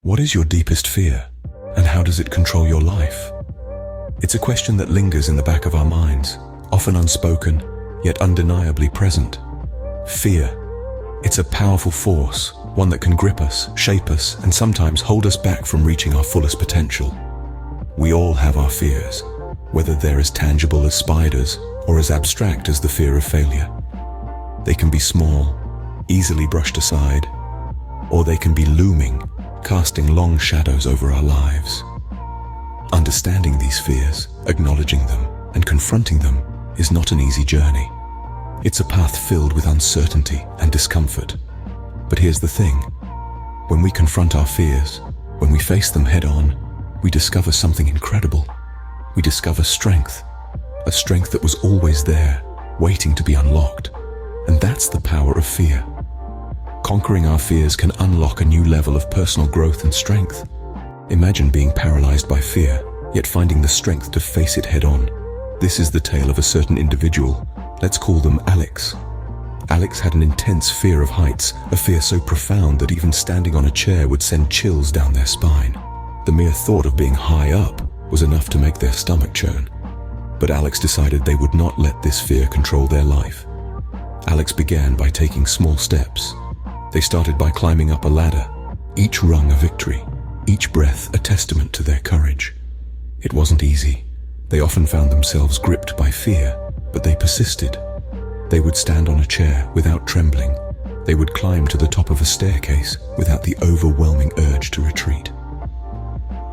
What is your deepest fear, and how does it control your life? It's a question that lingers in the back of our minds, often unspoken, yet undeniably present. Fear. It's a powerful force, one that can grip us, shape us, and sometimes hold us back from reaching our fullest potential. We all have our fears, whether they're as tangible as spiders or as abstract as the fear of failure. They can be small, easily brushed aside, or they can be looming, casting long shadows over our lives. Understanding these fears, acknowledging them, and confronting them is not an easy journey. It's a path filled with uncertainty and discomfort. But here's the thing. When we confront our fears, when we face them head on, we discover something incredible. We discover strength, a strength that was always there, waiting to be unlocked. And that's the power of fear. Conquering our fears can unlock a new level of personal growth and strength. Imagine being paralyzed by fear, yet finding the strength to face it head on. This is the tale of a certain individual. Let's call them Alex. Alex had an intense fear of heights, a fear so profound that even standing on a chair would send chills down their spine. The mere thought of being high up was enough to make their stomach churn. But Alex decided they would not let this fear control their life. Alex began by taking small steps. They started by climbing up a ladder, each rung a victory, each breath a testament to their courage. It wasn't easy. They often found themselves gripped by fear, but they persisted. They would stand on a chair without trembling. They would climb to the top of a staircase without the overwhelming urge to retreat.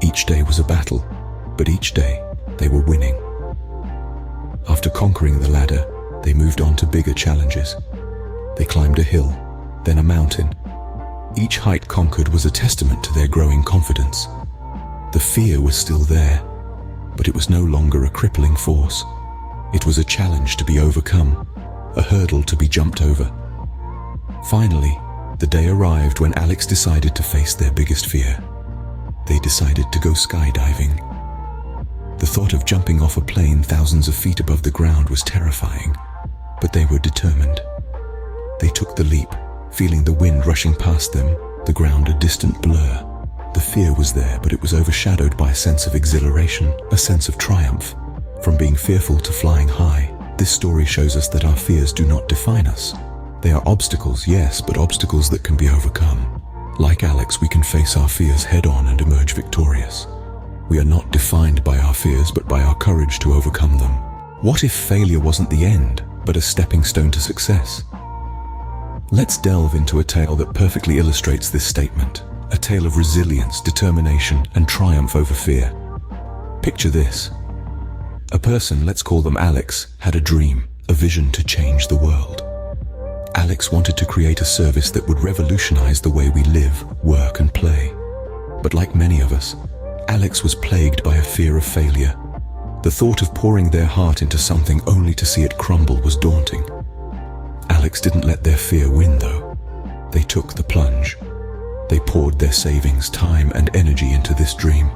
Each day was a battle, but each day they were winning. After conquering the ladder, they moved on to bigger challenges. They climbed a hill, then a mountain. Each height conquered was a testament to their growing confidence. The fear was still there, but it was no longer a crippling force. It was a challenge to be overcome, a hurdle to be jumped over. Finally, the day arrived when Alex decided to face their biggest fear. They decided to go skydiving. The thought of jumping off a plane thousands of feet above the ground was terrifying, but they were determined. They took the leap, feeling the wind rushing past them, the ground a distant blur. The fear was there, but it was overshadowed by a sense of exhilaration, a sense of triumph. From being fearful to flying high, this story shows us that our fears do not define us. They are obstacles, yes, but obstacles that can be overcome. Like Alex, we can face our fears head on and emerge victorious. We are not defined by our fears, but by our courage to overcome them. What if failure wasn't the end, but a stepping stone to success? Let's delve into a tale that perfectly illustrates this statement. A tale of resilience, determination, and triumph over fear. Picture this. A person, let's call them Alex, had a dream, a vision to change the world. Alex wanted to create a service that would revolutionize the way we live, work, and play. But like many of us, Alex was plagued by a fear of failure. The thought of pouring their heart into something only to see it crumble was daunting. Alex didn't let their fear win, though. They took the plunge. They poured their savings, time, and energy into this dream.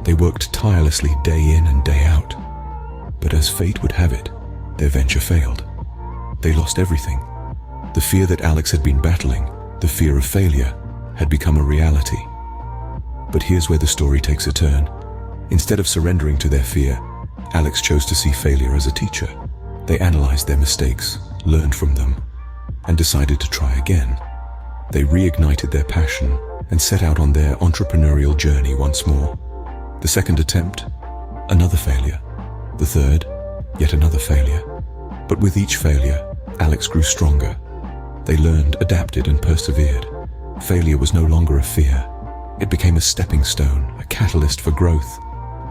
They worked tirelessly day in and day out. But as fate would have it, their venture failed. They lost everything. The fear that Alex had been battling, the fear of failure, had become a reality. But here's where the story takes a turn. Instead of surrendering to their fear, Alex chose to see failure as a teacher. They analyzed their mistakes, learned from them, and decided to try again. They reignited their passion and set out on their entrepreneurial journey once more. The second attempt, another failure. The third, yet another failure. But with each failure, Alex grew stronger. They learned, adapted, and persevered. Failure was no longer a fear. It became a stepping stone, a catalyst for growth.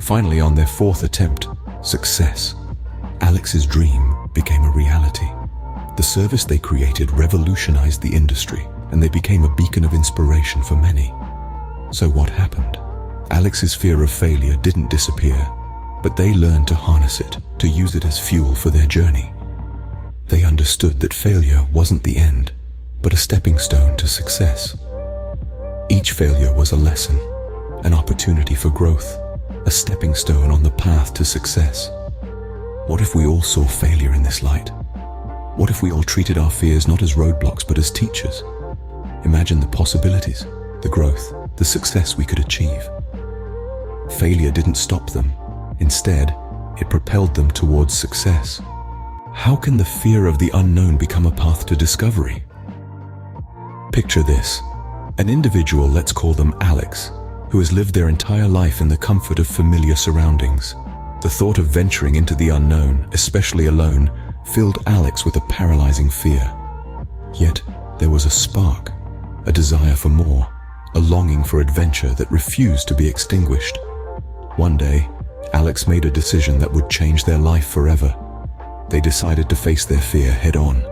Finally, on their fourth attempt, success. Alex's dream became a reality. The service they created revolutionized the industry, and they became a beacon of inspiration for many. So what happened? Alex's fear of failure didn't disappear, but they learned to harness it, to use it as fuel for their journey. They understood that failure wasn't the end, but a stepping stone to success. Each failure was a lesson, an opportunity for growth, a stepping stone on the path to success. What if we all saw failure in this light? What if we all treated our fears not as roadblocks but as teachers? Imagine the possibilities, the growth, the success we could achieve. Failure didn't stop them. Instead, it propelled them towards success. How can the fear of the unknown become a path to discovery? Picture this. An individual, let's call them Alex, who has lived their entire life in the comfort of familiar surroundings. The thought of venturing into the unknown, especially alone, filled Alex with a paralyzing fear. Yet, there was a spark, a desire for more, a longing for adventure that refused to be extinguished. One day, Alex made a decision that would change their life forever. They decided to face their fear head-on.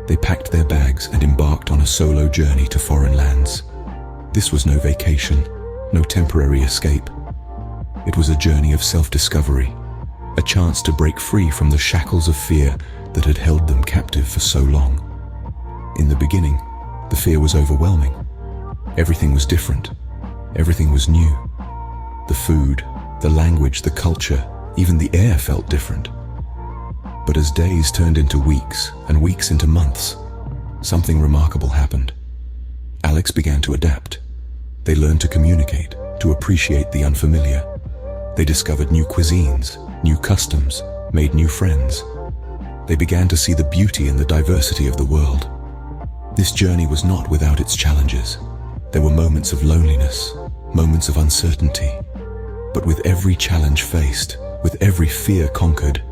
They packed their bags and embarked on a solo journey to foreign lands. This was no vacation, no temporary escape. It was a journey of self-discovery, a chance to break free from the shackles of fear that had held them captive for so long. In the beginning, the fear was overwhelming. Everything was different. Everything was new. The food, the language, the culture, even the air felt different. But as days turned into weeks and weeks into months, something remarkable happened. Alex began to adapt. They learned to communicate, to appreciate the unfamiliar. They discovered new cuisines, new customs, made new friends. They began to see the beauty in the diversity of the world. This journey was not without its challenges. There were moments of loneliness, moments of uncertainty. But with every challenge faced, with every fear conquered,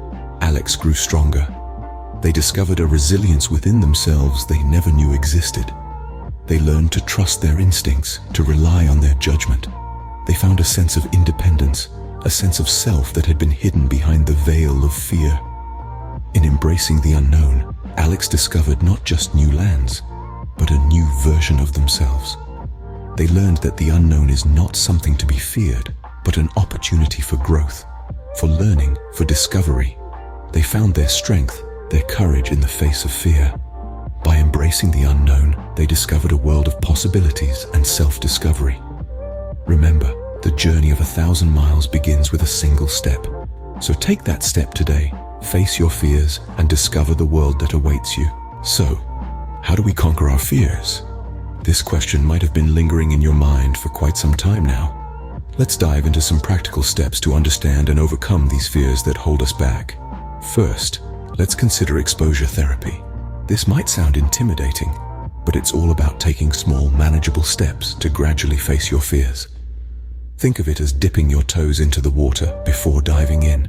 Alex grew stronger. They discovered a resilience within themselves they never knew existed. They learned to trust their instincts, to rely on their judgment. They found a sense of independence, a sense of self that had been hidden behind the veil of fear. In embracing the unknown, Alex discovered not just new lands, but a new version of themselves. They learned that the unknown is not something to be feared, but an opportunity for growth, for learning, for discovery. They found their strength, their courage in the face of fear. By embracing the unknown, they discovered a world of possibilities and self-discovery. Remember, the journey of 1,000 miles begins with a single step. So take that step today, face your fears, and discover the world that awaits you. So, how do we conquer our fears? This question might have been lingering in your mind for quite some time now. Let's dive into some practical steps to understand and overcome these fears that hold us back. First, let's consider exposure therapy. This might sound intimidating, but it's all about taking small, manageable steps to gradually face your fears. Think of it as dipping your toes into the water before diving in.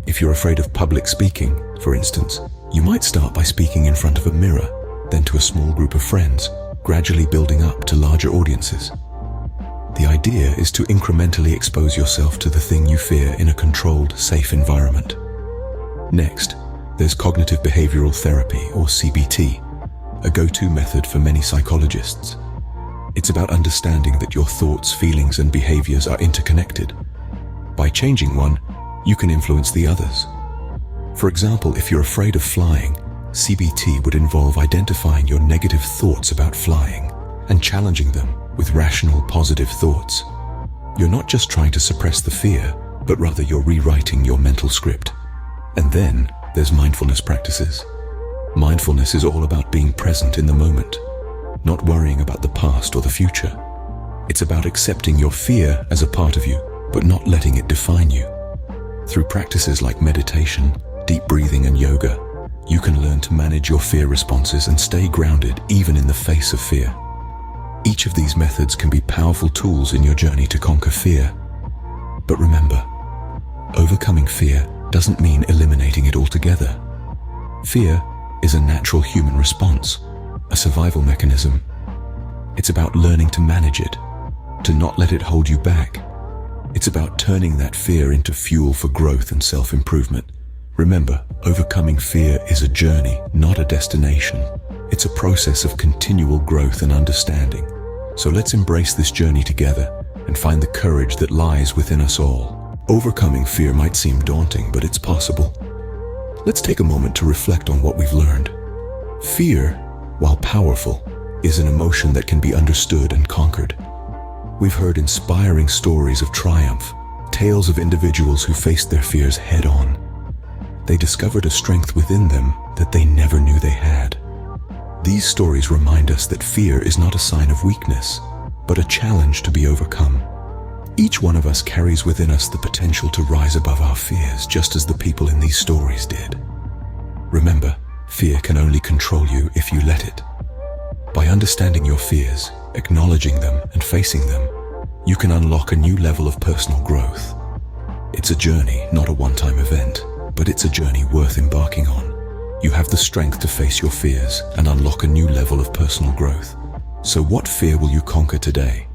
If you're afraid of public speaking, for instance, you might start by speaking in front of a mirror, then to a small group of friends, gradually building up to larger audiences. The idea is to incrementally expose yourself to the thing you fear in a controlled, safe environment. Next, there's cognitive behavioral therapy, or CBT, a go-to method for many psychologists. It's about understanding that your thoughts, feelings, and behaviors are interconnected. By changing one, you can influence the others. For example, if you're afraid of flying, CBT would involve identifying your negative thoughts about flying and challenging them with rational, positive thoughts. You're not just trying to suppress the fear, but rather you're rewriting your mental script. And then there's mindfulness practices. Mindfulness is all about being present in the moment, not worrying about the past or the future. It's about accepting your fear as a part of you, but not letting it define you. Through practices like meditation, deep breathing, and yoga, you can learn to manage your fear responses and stay grounded even in the face of fear. Each of these methods can be powerful tools in your journey to conquer fear. But remember, overcoming fear doesn't mean eliminating it altogether. Fear is a natural human response, a survival mechanism. It's about learning to manage it, to not let it hold you back. It's about turning that fear into fuel for growth and self-improvement. Remember, overcoming fear is a journey, not a destination. It's a process of continual growth and understanding. So let's embrace this journey together and find the courage that lies within us all. Overcoming fear might seem daunting, but it's possible. Let's take a moment to reflect on what we've learned. Fear, while powerful, is an emotion that can be understood and conquered. We've heard inspiring stories of triumph, tales of individuals who faced their fears head-on. They discovered a strength within them that they never knew they had. These stories remind us that fear is not a sign of weakness, but a challenge to be overcome. Each one of us carries within us the potential to rise above our fears, just as the people in these stories did. Remember, fear can only control you if you let it. By understanding your fears, acknowledging them, and facing them, you can unlock a new level of personal growth. It's a journey, not a one-time event, but it's a journey worth embarking on. You have the strength to face your fears and unlock a new level of personal growth. So what fear will you conquer today?